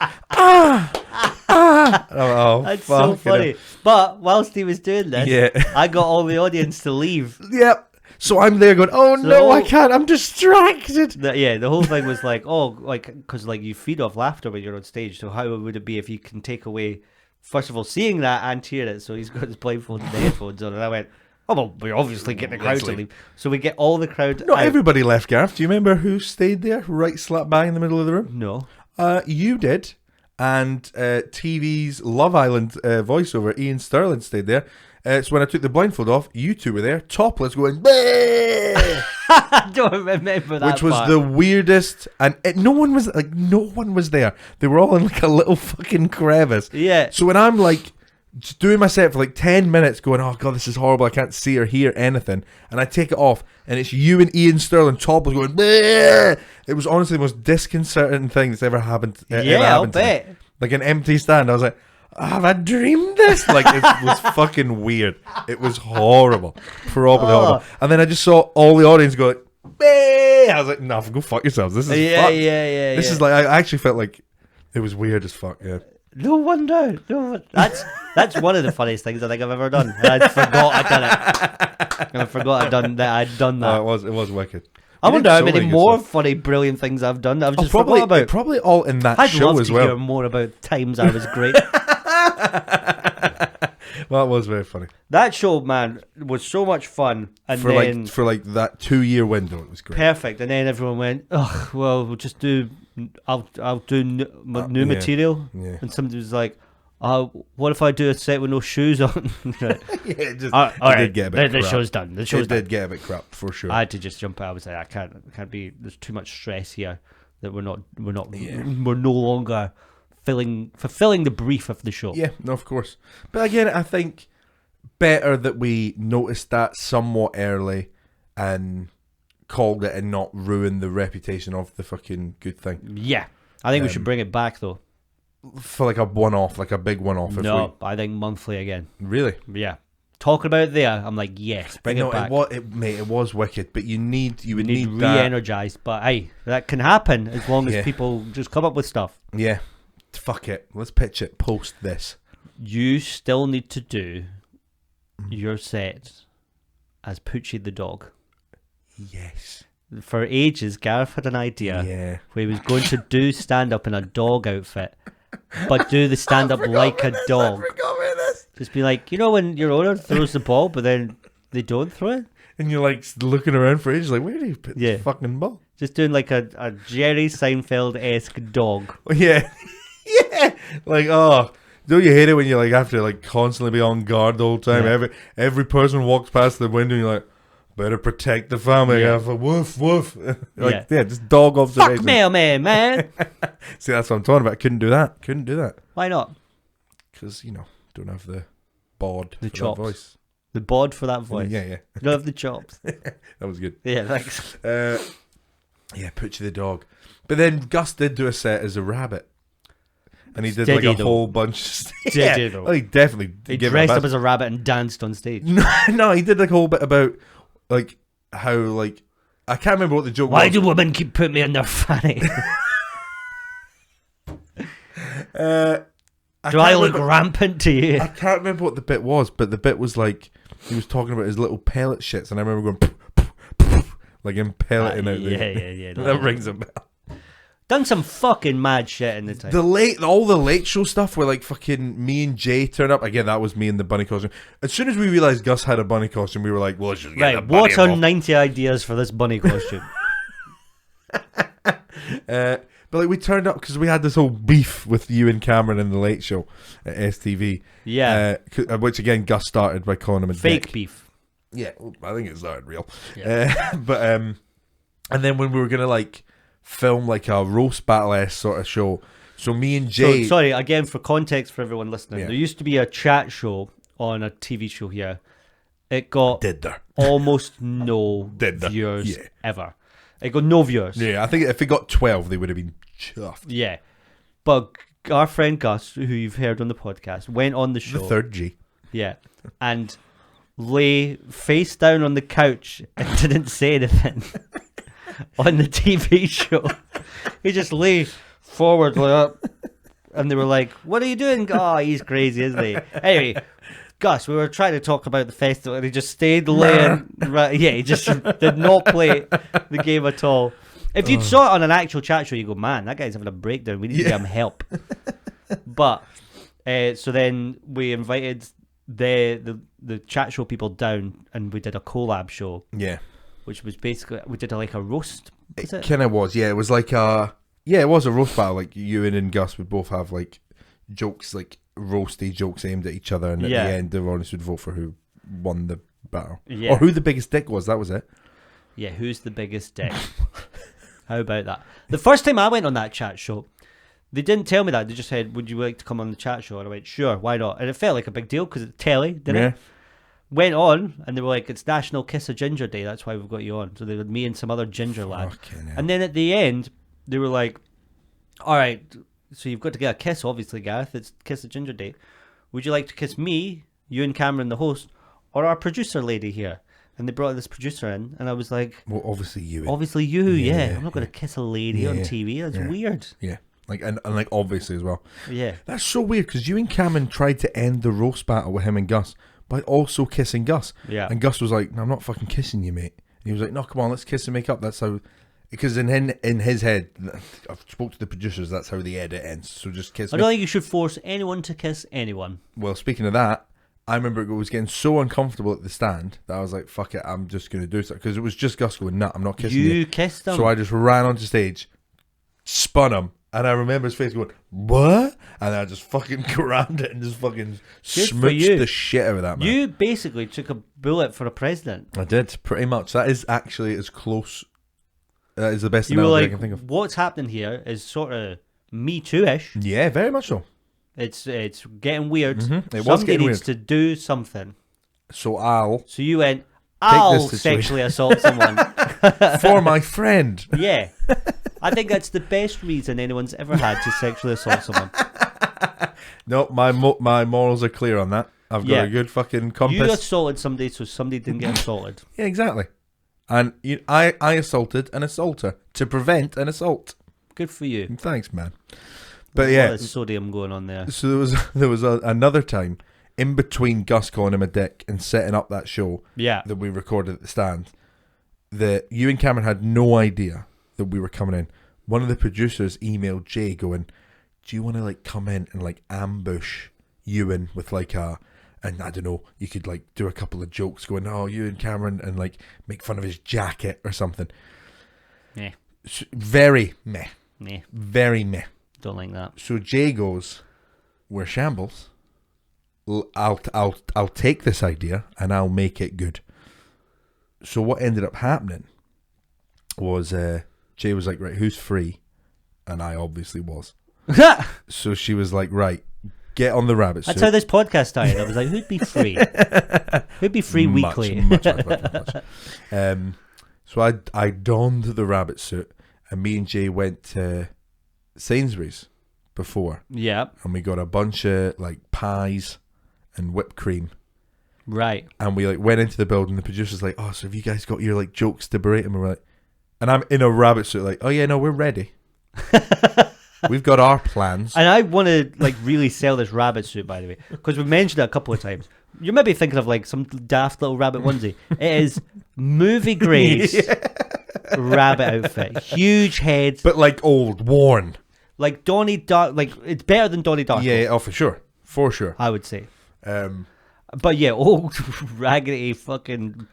That's so funny. But whilst he was doing this, I got all the audience to leave. Yep. So I'm there going, I can't. I'm distracted. The whole thing was like, because like you feed off laughter when you're on stage. So how would it be if you can take away, first of all, seeing that and hear it? So he's got his blindfold and the headphones on, and I went, well, we're obviously getting the crowd to leave. So we get all the crowd. Not everybody left, Gareth. Do you remember who stayed there, right slap bang in the middle of the room? No. You did. And TV's Love Island voiceover, Ian Sterling, stayed there. So when I took the blindfold off, you two were there, topless, going, Bleh! I don't remember that. Which was the weirdest, and no one was there. They were all in like a little fucking crevice. Yeah. So when I'm like doing my set for like 10 minutes, going, oh god, this is horrible, I can't see or hear anything, and I take it off, and it's you and Ian Sterling topless going, Bleh! It was honestly the most disconcerting thing that's ever happened. I'll bet. Like an empty stand. I was like, have I dreamed this? Like, it was fucking weird. It was horrible. Probably horrible. And then I just saw all the audience go, "Bah!" I was like, no, go fuck yourselves. This is fucked. This is like, I actually felt like it was weird as fuck, yeah. No wonder. That's one of the funniest things I think I've ever done. And I forgot I'd done it. And I forgot I'd done that. Oh, it was wicked. I wonder how many more funny, brilliant things I've done that I've just forgot about. Probably all in that show as well. I'd love to hear more about times I was great. Well, it was very funny. That show, man, was so much fun. And for like that 2-year window, it was great. Perfect. And then everyone went, "Oh, well, we'll just do. I'll do new material." Yeah. And somebody was like, "What if I do a set with no shoes on?" It did get a bit crap. The show's done. The show's did get a bit crap for sure. I had to just jump out. I was like, I can't be. There's too much stress here that we're no longer fulfilling the brief of the show. Yeah, no, of course. But again, I think better that we noticed that somewhat early and called it and not ruin the reputation of the fucking good thing. Yeah, I think we should bring it back though. For like a one-off, like a big one-off. I think monthly again. Really? Yeah. Talking about it there, I'm like, yes, bring it back. It was wicked, but you would need re-energized. But hey, that can happen as long as people just come up with stuff. Yeah. Fuck it. Let's pitch it post this. You still need to do your set as Poochie the dog. Yes. For ages, Gareth had an idea where he was going to do stand-up in a dog outfit, but do the stand-up like a dog. I forgot about this. Just be like, you know when your owner throws the ball, but then they don't throw it? And you're like looking around for ages, like, where do you put this fucking ball? Just doing like a Jerry Seinfeld-esque dog. Yeah. Yeah. Like, oh, don't you hate it when you like have to like constantly be on guard the whole time? Yeah. Every person walks past the window and you're like, better protect the family. Yeah. Woof, woof. Like, just dog observation. Fuck mailman, man. See, that's what I'm talking about. Couldn't do that. Why not? Because, don't have the bod the for chops. that voice. The bod for that voice. Yeah. You don't have the chops. That was good. Yeah, thanks. Picture the dog. But then Gus did do a set as a rabbit. And he did like a whole bunch of he definitely he dressed up as a rabbit and danced on stage. No, he did like a whole bit about like how like I can't remember what the joke was. Why do women keep putting me in their fanny? Do I look rampant to you? I can't remember what the bit was, but the bit was like he was talking about his little pellet shits, and I remember going poof, poof, poof, like impelleting out there. Yeah. That rings a bell. Done some fucking mad shit in the time. All the late show stuff where like fucking me and Jay turn up. Again, that was me in the bunny costume. As soon as we realised Gus had a bunny costume, we were like, well, let's just get a bunny what are 90 ideas for this bunny costume? But like we turned up because we had this whole beef with you and Cameron in the late show at STV. Yeah. Which again, Gus started by calling him a fake dick. Beef. Yeah, well, I think it started real. Yeah. And then when we were gonna like film like a roast battle-esque sort of show, so me and Jay. So, sorry, again for context for everyone listening, there used to be a chat show on a TV show here. It got almost no viewers ever. It got no viewers. Yeah, I think if it got 12, they would have been chuffed. Yeah, but our friend Gus, who you've heard on the podcast, went on the show. The third G. Yeah, and lay face down on the couch and didn't say anything on the TV show. He just lay forward like that, and they were like, "What are you doing?" Oh, he's crazy, isn't he? Anyway, Gus, we were trying to talk about the festival, and he just stayed laying. Right, yeah, he just did not play the game at all. If you'd saw it on an actual chat show, you go, "Man, that guy's having a breakdown. We need to give him help." But so then we invited the chat show people down, and we did a collab show. Yeah, which was basically we did like a roast. It kind of was. Yeah, it was like it was a roast battle. Like you and Gus would both have like jokes, like roasty jokes aimed at each other, and at the end, the audience would vote for who won the battle, or who the biggest dick was. That was it. Yeah, who's the biggest dick? How about that? The first time I went on that chat show, they didn't tell me that. They just said, "Would you like to come on the chat show?" And I went, "Sure, why not?" And it felt like a big deal because it's telly, didn't it? Went on, and they were like, "It's National Kiss a Ginger Day. That's why we've got you on." So they had me and some other ginger lad. And then at the end, they were like, "All right, so you've got to get a kiss, obviously, Gareth. It's Kiss the Ginger date. Would you like to kiss me, you and Cameron, the host, or our producer lady here? And they brought this producer in, and I was like, well, obviously you. Obviously you, yeah. I'm not going to kiss a lady on TV. That's weird. Yeah. Like and like obviously as well. Yeah. That's so weird because you and Cameron tried to end the roast battle with him and Gus by also kissing Gus. Yeah. And Gus was like, "No, I'm not fucking kissing you, mate." And he was like, "No, come on, let's kiss and make up." That's how, because in his head, I've spoke to the producers. That's how the edit ends. So just kiss. I don't think you should force anyone to kiss anyone. Well, speaking of that, I remember it was getting so uncomfortable at the stand that I was like, "Fuck it, I'm just gonna do something," because it was just Gus going, "Nah, I'm not kissing you." You kissed him. So I just ran onto stage, spun him. And I remember his face going, "What?" And I just fucking grabbed it and just fucking smooched the shit out of that man. You basically took a bullet for a president. I did, pretty much. That is actually as close. That is the best You were analogy like, I can think of. what's happening here is sort of Me Too-ish. Yeah, very much so. It's getting weird. Mm-hmm. It was Somebody getting needs weird. to do something. So you went, I'll this situation. sexually assault someone. for my friend. Yeah. I think that's the best reason anyone's ever had to sexually assault someone. No, my morals are clear on that. I've got a good fucking compass. You assaulted somebody so somebody didn't get assaulted. Yeah, exactly. And I assaulted an assaulter to prevent an assault. Good for you. Thanks, man. But yeah, a lot of sodium going on there. So there was another time in between Gus calling him a dick and setting up that show that we recorded at the stand, that you and Cameron had no idea that we were coming in. One of the producers emailed Jay going, "Do you want to like come in and like ambush Ewan with like and I don't know, you could like do a couple of jokes going, oh, you and Cameron, and like make fun of his jacket or something." Yeah. Very meh. Yeah. Very meh. Don't like that. So Jay goes, "We're shambles. I'll take this idea and I'll make it good." So what ended up happening was Jay was like, "Right, who's free?" And I obviously was. So she was like, "Right, get on the rabbit suit." That's how this podcast started. I was like, who'd be free? Who'd be free weekly? Much. So I donned the rabbit suit, and me and Jay went to Sainsbury's before. Yeah. And we got a bunch of like pies and whipped cream. Right. And we like went into the building. The producer's like, "Oh, so have you guys got your like jokes to berate?" And we're like, and I'm in a rabbit suit, like, "Oh yeah, no, we're ready. We've got our plans." And I want to like really sell this rabbit suit, by the way, because we've mentioned it a couple of times. You might be thinking of like some daft little rabbit onesie. It is movie grade rabbit outfit, huge head, but like old, worn, like Donnie Dark. Like it's better than Donnie Darko. Yeah, oh for sure. I would say. But yeah, old raggedy fucking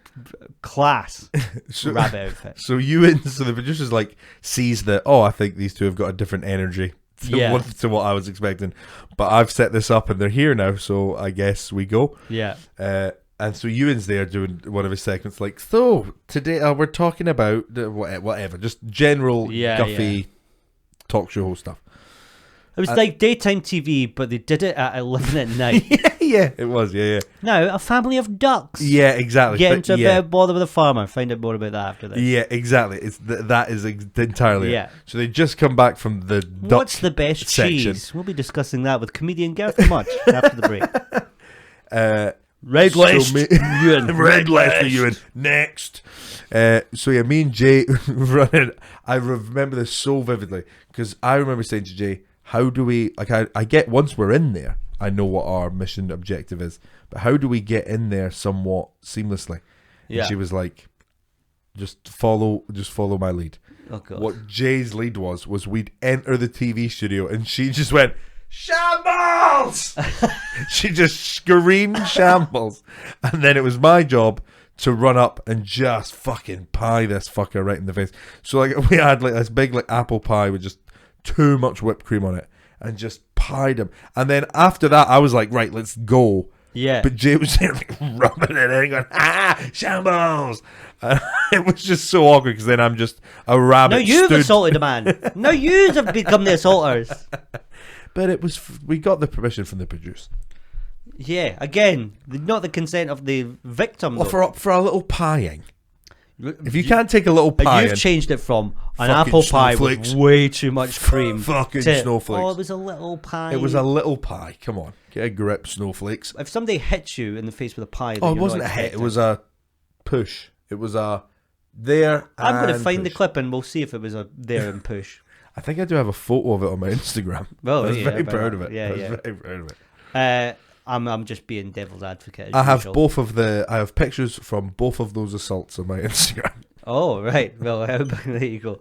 class rabbit outfit. So the producer's like sees that, oh, I think these two have got a different energy to what I was expecting, but I've set this up and they're here now, so I guess we go. Yeah. And so Ewan's there doing one of his segments, like, so today we're talking about whatever, just general guffy talk show stuff. It was like daytime TV, but they did it at 11 at night. Yeah, it was, yeah. Now, a family of ducks. Yeah, exactly. Get into a bit of bother with a farmer. Find out more about that after this. Yeah, exactly. It's that is entirely it. So they just come back from the duck What's the best section. Cheese? We'll be discussing that with comedian Gareth Mutch after the break. Red list. Red list, Ewan. Next. So yeah, me and Jay running. I remember this so vividly because I remember saying to Jay, "How do we like? I get once we're in there, I know what our mission objective is, but how do we get in there somewhat seamlessly?" And she was like, "Just follow my lead." Oh God. What Jay's lead was we'd enter the TV studio, and she just went, "Shambles!" She just screamed "Shambles," and then it was my job to run up and just fucking pie this fucker right in the face. So like we had like this big like apple pie with just too much whipped cream on it, and just pied him. And then after that, I was like, "Right, let's go." Yeah. But Jay was there like rubbing it in, going, "Shambles!" And it was just so awkward because then I'm just a rabbit. No, you've assaulted a man. No, you have become the assaulters. But it was we got the permission from the producer. Yeah, again, not the consent of the victim. Well, for a little pieing. If you can't take a little pie, you've changed it from an Fucking apple pie snowflakes. with way too much cream fucking to, snowflakes. oh, it was a little pie. It was a little pie. Come on, get a grip, snowflakes. If somebody hits you in the face with a pie, Oh, it wasn't a hit. It was a push. It was a there. I'm going to find the push. clip and we'll see if it was a there and push. I think I do have a photo of it on my Instagram. Well, I was yeah, very but- proud of it. yeah, I was yeah. very proud of it. I'm just being devil's advocate. As I have usual. both of the. I have pictures from both of those assaults on my Instagram. Oh, right. Well, there you go.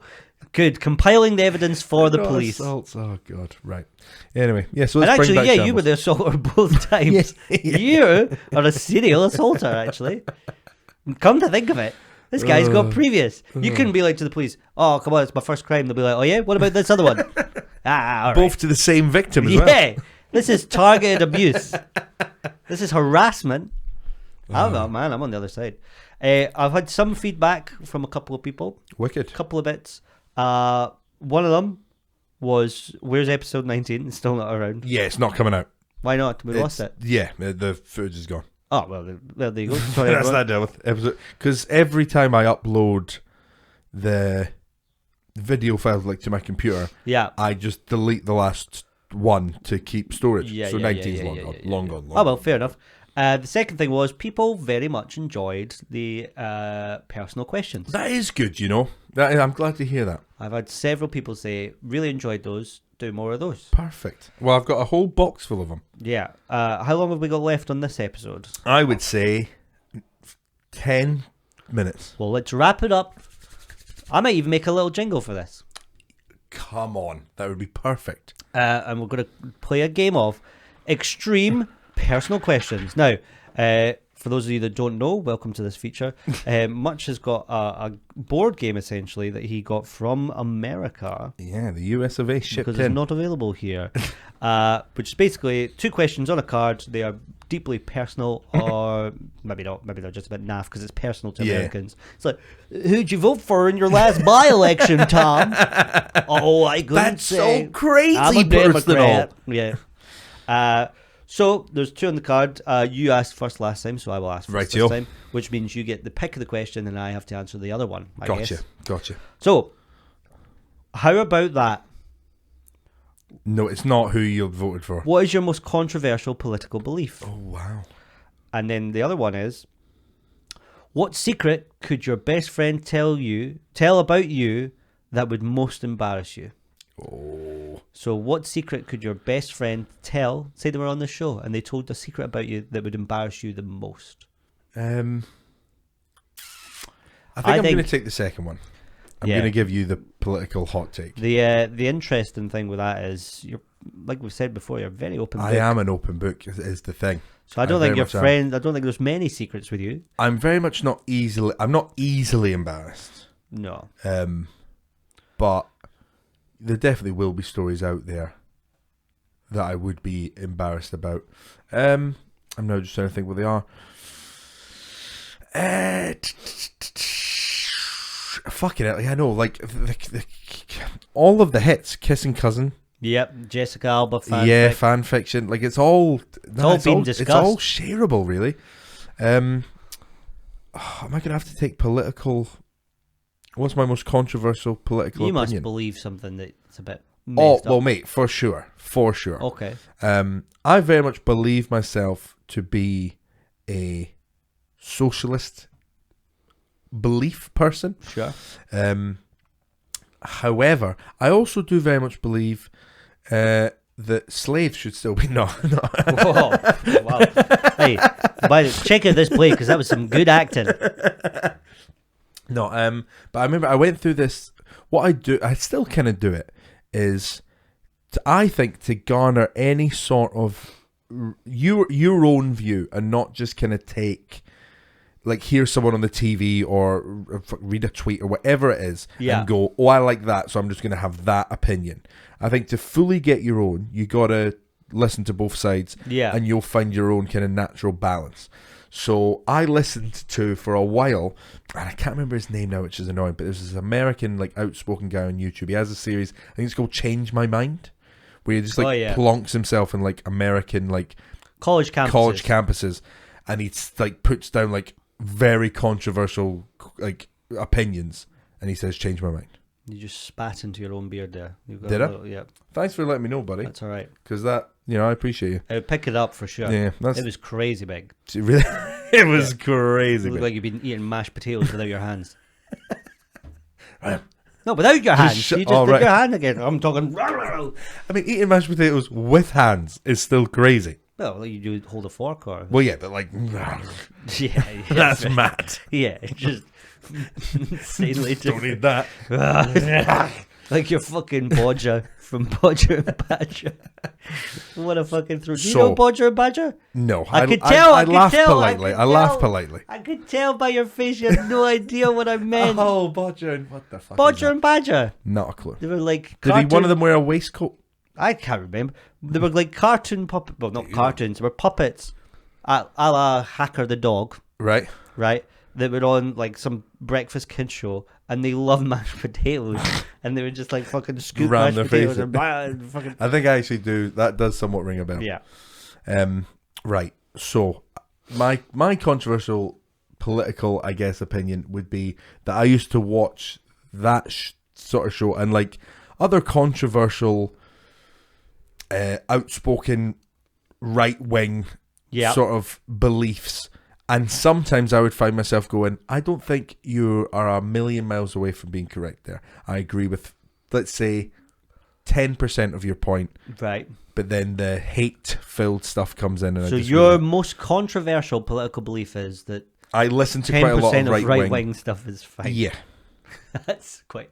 Good. Compiling the evidence for the Not police. assaults. Oh god. Right. Anyway, yeah. So And let's actually, bring yeah, back you were Shambles. the assaulter both times. Yeah. You are a serial assaulter, actually. Come to think of it, this guy's got previous. You couldn't be like to the police, oh, come on, it's my first crime. They'll be like, oh, yeah? What about this other one? All right. Both to the same victim as well. Yeah. This is targeted abuse. This is harassment. I'm on the other side. I've had some feedback from a couple of people. Wicked. A couple of bits. One of them was, where's episode 19? It's still not around. Yeah, it's not coming out. Why not? We lost it. Yeah, the footage is gone. Oh, well, there you go. Sorry, That's everyone. not dealt with episode because every time I upload the video files like to my computer, Yeah. I just delete the last one to keep storage. Yeah, so yeah, 19's yeah, long yeah, gone. yeah, Long yeah. gone. Oh, well, fair enough. The second thing was people very much enjoyed the personal questions. That is good, you know. I'm glad to hear that. I've had several people say, really enjoyed those, do more of those. Perfect. Well, I've got a whole box full of them. Yeah. How long have we got left on this episode? I would say 10 minutes. Well, let's wrap it up. I might even make a little jingle for this. Come on. That would be perfect. And we're going to play a game of extreme personal questions. Now, for those of you that don't know, welcome to this feature. Mutch has got a board game, essentially, that he got from America. Yeah, the US of A shipped Because it's in. not available here. Which is basically 2 questions on a card. They are deeply personal, or maybe not. Maybe they're just a bit naff because it's personal to Yeah. Americans. It's like, who'd you vote for in your last by-election, Tom? Oh, I couldn't That's say. so crazy I'm a personal. Democrat. Yeah. So there's 2 on the card. You asked first last time, so I will ask first Rightio. this time, which means you get the pick of the question and I have to answer the other one, I guess. Gotcha. So, how about that? No, it's not who you voted for. What is your most controversial political belief? Oh, wow. And then the other one is, what secret could your best friend tell about you that would most embarrass you? Oh. So what secret could your best friend tell, say they were on the show and they told a secret about you that would embarrass you the most? I think I'm going to take the second one. I'm Yeah. going to give you the political hot take. The interesting thing with that is, you're, like we said before, you're very open book. I am an open book, is the thing. So I don't I think very your much am. friend, I don't think there's many secrets with you. I'm very much I'm not easily embarrassed. No. But there definitely will be stories out there that I would be embarrassed about. I'm now just trying to think what they are. Fucking hell, yeah, I know, like all of the hits, Kissing Cousin. Yep, Jessica Alba fan. Yeah, fan fiction. Like it's all been discussed. It's all shareable, really. Am I gonna have to take political? What's my most controversial political You opinion? must believe something that's a bit Oh messed well, up. mate, for sure. Okay. I very much believe myself to be a socialist belief person. Sure. However, I also do very much believe that slaves should still be no. Whoa. Wow. Hey, check out this play because that was some good acting. No, but I remember I went through this. What I still kind of do it, is I think to garner any sort of your own view and not just kind of take, like, hear someone on the TV or read a tweet or whatever it is, Yeah. and go, oh, I like that, so I'm just going to have that opinion. I think to fully get your own, you got to listen to both sides, Yeah. and you'll find your own kind of natural balance. So I listened to, for a while, and I can't remember his name now, which is annoying, but there's this American, like, outspoken guy on YouTube. He has a series, I think it's called Change My Mind, where he just, like, plonks himself in, like, American, like, College campuses. and he, like, puts down, like, very controversial, like, opinions, and he says, change my mind. You just spat into your own beard there. Did I? Yeah. Thanks for letting me know, buddy. That's all right. Because that, I appreciate you. I would pick it up for sure. Yeah, it was crazy big. Really, it was crazy. It looked big. like you've been eating mashed potatoes without your hands. Right. No, without your hands. You just did your hand again. I'm talking. I mean, eating mashed potatoes with hands is still crazy. Well, you do hold a fork or. Well, yeah, but like, yeah, that's mad. Yeah, just insanely Don't need that. Like your fucking Bodger from Bodger and Badger. What a fucking throw. Do you know Bodger and Badger? No, I could tell. I laugh politely. I laugh politely. I could tell by your face you had no idea what I meant. Oh, Bodger and what the fuck? Bodger and Badger. Not a clue. They were like. Did one of them wear a waistcoat? I can't remember. They were like cartoon puppets. Well, not cartoons. They were puppets. A la Hacker the Dog. Right. They were on like some breakfast kids show, and they love mashed potatoes, and they would just like fucking scoop Round mashed their potatoes and fucking. I think I actually do. That does somewhat ring a bell. Yeah. Right. So, my controversial political, I guess, opinion would be that I used to watch that sort of show and like other controversial, outspoken, right wing sort of beliefs. And sometimes I would find myself going, I don't think you are a million miles away from being correct there. I agree with, let's say, 10% of your point. Right. But then the hate-filled stuff comes in. And so your most controversial political belief is that I listen to quite a lot of right-wing stuff is fine. Yeah. That's quite,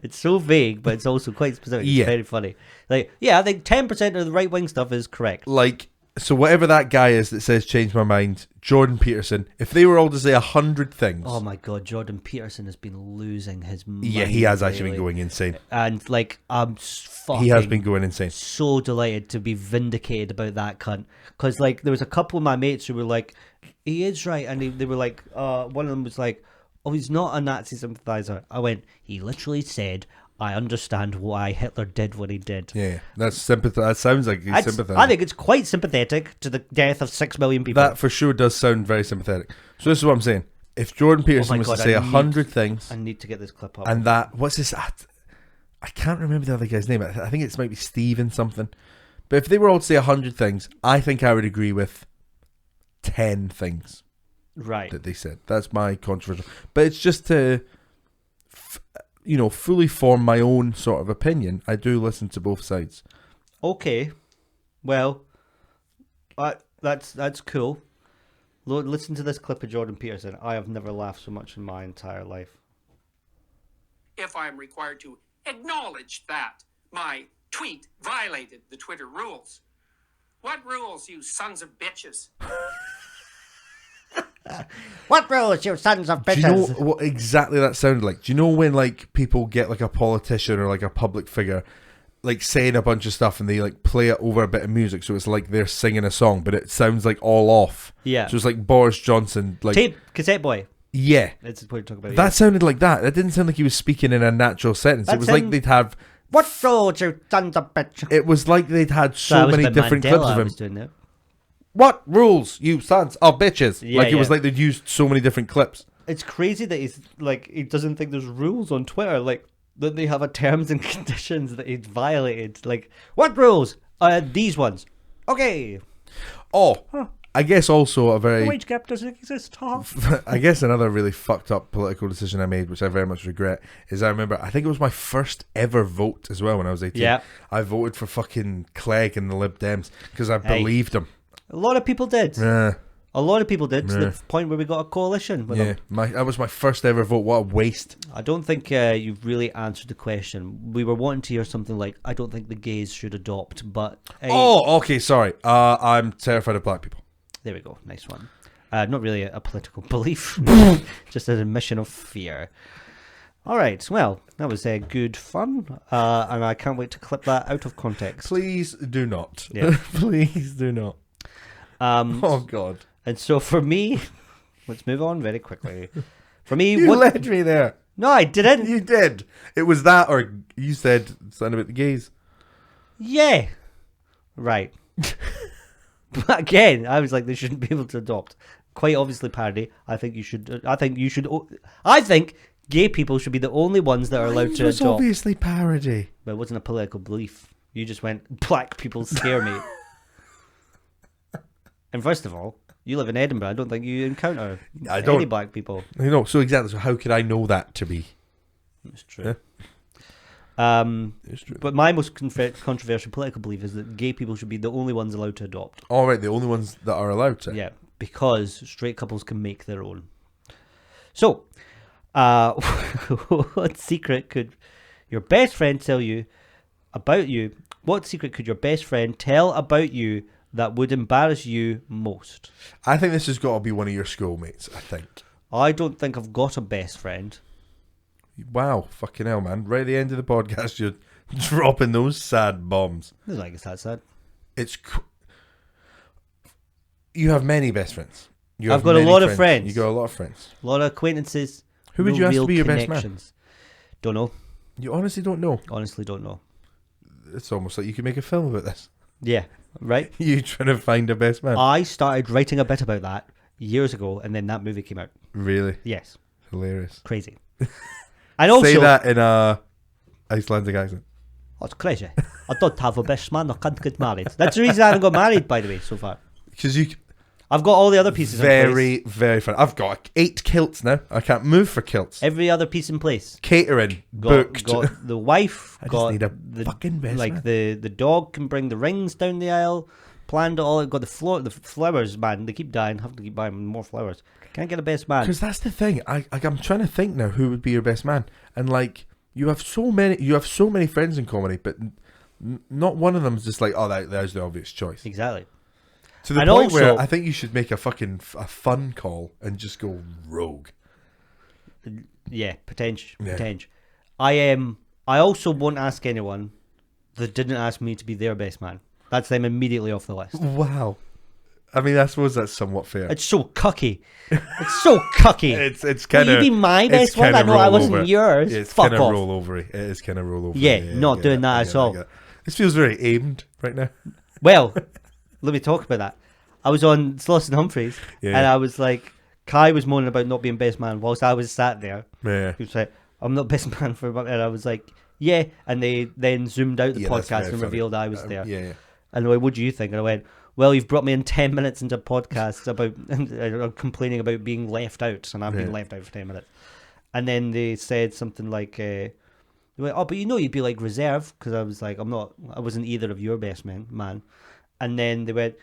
it's so vague, but it's also quite specific. It's very funny. Like, yeah, I think 10% of the right-wing stuff is correct. Like, so whatever that guy is that says change my mind, Jordan Peterson, if they were all to say 100 things. Oh my God, Jordan Peterson has been losing his mind. Yeah, he has actually been going insane. And like, I'm fucking. He has been going insane. So delighted to be vindicated about that cunt. Because like, there was a couple of my mates who were like, he is right. And they were like, one of them was like, oh, he's not a Nazi sympathizer. I went, he literally said, I understand why Hitler did what he did. Yeah, that's sympathetic. That sounds like he's sympathetic. I think it's quite sympathetic to the death of 6 million people. That for sure does sound very sympathetic. So this is what I'm saying. If Jordan Peterson was to say 100 things... I need to get this clip up. And that... What's this? I can't remember the other guy's name. I think it might be Steven something. But if they were all to say 100 things, I think I would agree with 10 things. Right. That they said. That's my controversial. But it's just to... fully form my own sort of opinion. I do listen to both sides. Okay, well, that's cool. Listen to this clip of Jordan Peterson. I have never laughed so much in my entire life. If I'm required to acknowledge that my tweet violated the Twitter rules. What rules, you sons of bitches? What rules, you sons of bitches? Do you know what exactly that sounded like? Do you know when like people get like a politician or like a public figure like saying a bunch of stuff and they like play it over a bit of music so it's like they're singing a song but it sounds like all off? Yeah. So it's like Boris Johnson like cassette boy. Yeah. That's what you're talking about. That sounded like that. That didn't sound like he was speaking in a natural sentence. It was like they'd have what rules, you sons of bitches? It was like they'd had so many different clips of him. Doing that. What rules, you sons of bitches? Yeah, it was like they'd used so many different clips. It's crazy that he's like he doesn't think there's rules on Twitter, like that they have a terms and conditions that he's violated. Like, what rules? These ones. Okay. Oh, I guess also a very... The wage gap doesn't exist, huh? I guess another really fucked up political decision I made, which I very much regret, is I remember, I think it was my first ever vote as well when I was 18. Yeah. I voted for fucking Clegg and the Lib Dems because I believed him. A lot of people did. Yeah. A lot of people did to the point where we got a coalition with them. That was my first ever vote. What a waste. I don't think you've really answered the question. We were wanting to hear something like, I don't think the gays should adopt, but... Oh, okay, sorry. I'm terrified of black people. There we go. Nice one. Not really a political belief. Just an admission of fear. All right. Well, that was good fun. And I can't wait to clip that out of context. Please do not. Yeah. Please do not. Oh, God. And so for me, let's move on very quickly. For me, you led me there. No, I didn't. You did. It was that, or you said something about the gays. Yeah. Right. But again, I was like, they shouldn't be able to adopt. quite obviously parody. I think gay people should be the only ones that are allowed to It was adopt. obviously parody. But it wasn't a political belief. You just went, black people scare me. And first of all, you live in Edinburgh. I don't think you encounter any black people. So exactly. So how could I know that to be? It's true. Yeah. It's true. But my most controversial political belief is that gay people should be the only ones allowed to adopt. All right, the only ones that are allowed to. Yeah, because straight couples can make their own. So, what secret could your best friend tell you about you? What secret could your best friend tell about you that would embarrass you most? I think this has got to be one of your schoolmates, I think. I don't think I've got a best friend. Wow, fucking hell, man. Right at the end of the podcast, you're dropping those sad bombs. I don't think it's that sad. You have many best friends. I've got a lot of friends. You got a lot of friends. A lot of acquaintances. Who would you ask to be your best man? connections. Don't know. You honestly don't know? Honestly don't know. It's almost like you could make a film about this. Yeah, right? You trying to find a best man. I started writing a bit about that years ago, and then that movie came out. Really? Yes. Hilarious. Crazy. And also, say that in a Icelandic accent. Oh, it's crazy. I don't have a best man. I can't get married. That's the reason I haven't got married, by the way, so far. Because I've got all the other pieces in place. Very, very fun. I've got 8 kilts now. I can't move for kilts. Every other piece in place. Catering booked. Got the wife. I just got need a the fucking best man. the dog can bring the rings down the aisle. Planned it all. Got the flowers, man. They keep dying. Have to keep buying more flowers. Can't get a best man. Because that's the thing. I'm trying to think now who would be your best man, and like you have so many friends in comedy, but not one of them is just like, oh, there's the obvious choice. Exactly. To the point where I think you should make a fun call and just go rogue. Yeah, potential. Yeah. I also won't ask anyone that didn't ask me to be their best man. That's them immediately off the list. Wow. I mean, I suppose that's somewhat fair. It's so cucky. It's so cucky. it's kind of. Will you be my best one? I know I wasn't yours. It's Fuck kind off. of roll over. It is kind of roll over. Yeah, not doing that at all. This feels very aimed right now. Well, let me talk about that. I was on Sloss and Humphreys, and I was like, Kai was moaning about not being best man whilst I was sat there. Yeah. He was like, I'm not best man for a month. And I was like, yeah. And they then zoomed out the podcast and revealed I was there. Yeah. And they went, what do you think? And I went, well, you've brought me in 10 minutes into a podcast about complaining about being left out, and I've been left out for 10 minutes. And then they said something like, they went, oh, but you'd be like reserve, because I was like, I wasn't either of your best man. And then they went,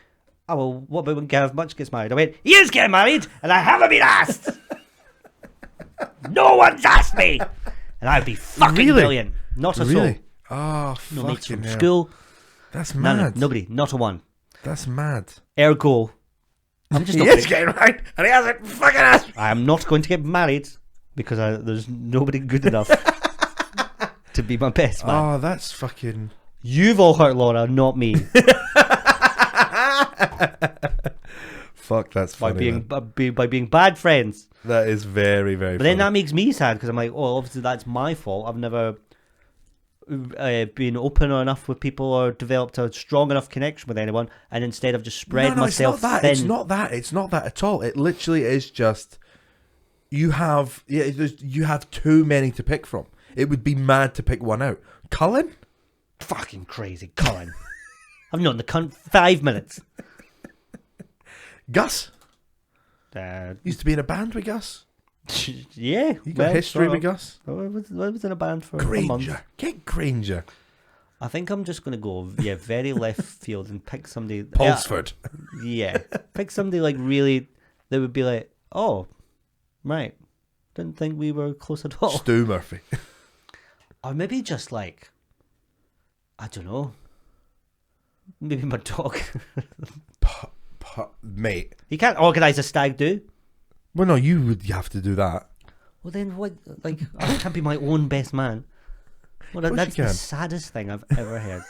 oh, well, what about when Gareth Mutch gets married? I went, he is getting married, and I haven't been asked. No one's asked me. And I'd be fucking brilliant. Not a soul. Oh, no mates from hell. school. That's mad. Nobody, not a one. That's mad. Ergo, I'm just he not is getting married, and he hasn't fucking asked me. I am not going to get married because there's nobody good enough to be my best man. Oh, that's fucking. You've all hurt Laura, not me. Fuck, that's funny. By being bad friends. That is very, very. But then that makes me sad because I'm like, oh, obviously that's my fault. I've never been open enough with people or developed a strong enough connection with anyone, and instead I've just spread myself thin. It's not that at all. It literally is just you have too many to pick from. It would be mad to pick one out. Cullen? Fucking crazy, Cullen. I've known the cunt 5 minutes. Gus? Used to be in a band with Gus. Yeah. You got history with Gus? I was in a band for Granger. a month. Get Granger. I think I'm just going to go, very left field and pick somebody. Pulsford. Yeah. Pick somebody like really, that would be like, oh, right. Didn't think we were close at all. Stu Murphy. Or maybe just like, I don't know. Maybe my dog. Mate. You can't organise a stag do. Well, no, you would have to do that. Well, then what? Like, I can't be my own best man. Well, that's the saddest thing I've ever heard.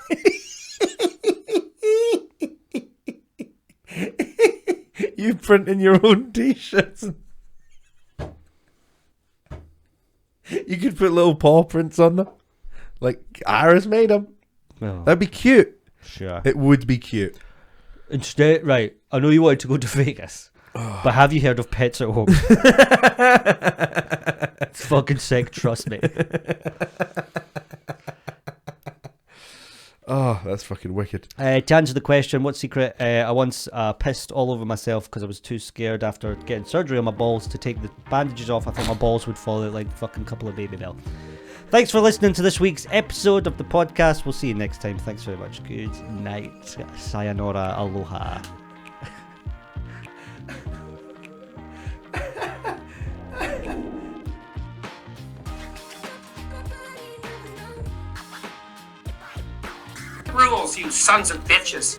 You printing your own t-shirts. You could put little paw prints on them, like Iris made them. Oh, That'd be cute. sure. It would be cute. Instead, right? I know you wanted to go to Vegas. But have you heard of Pets at Home? It's fucking sick, trust me. Oh, that's fucking wicked. To answer the question, what secret? I once pissed all over myself because I was too scared after getting surgery on my balls to take the bandages off. I thought my balls would fall out like a fucking couple of Baby Bell. Thanks for listening to this week's episode of the podcast. We'll see you next time. Thanks very much. Good night. Sayonara. Aloha. Rules, you sons of bitches.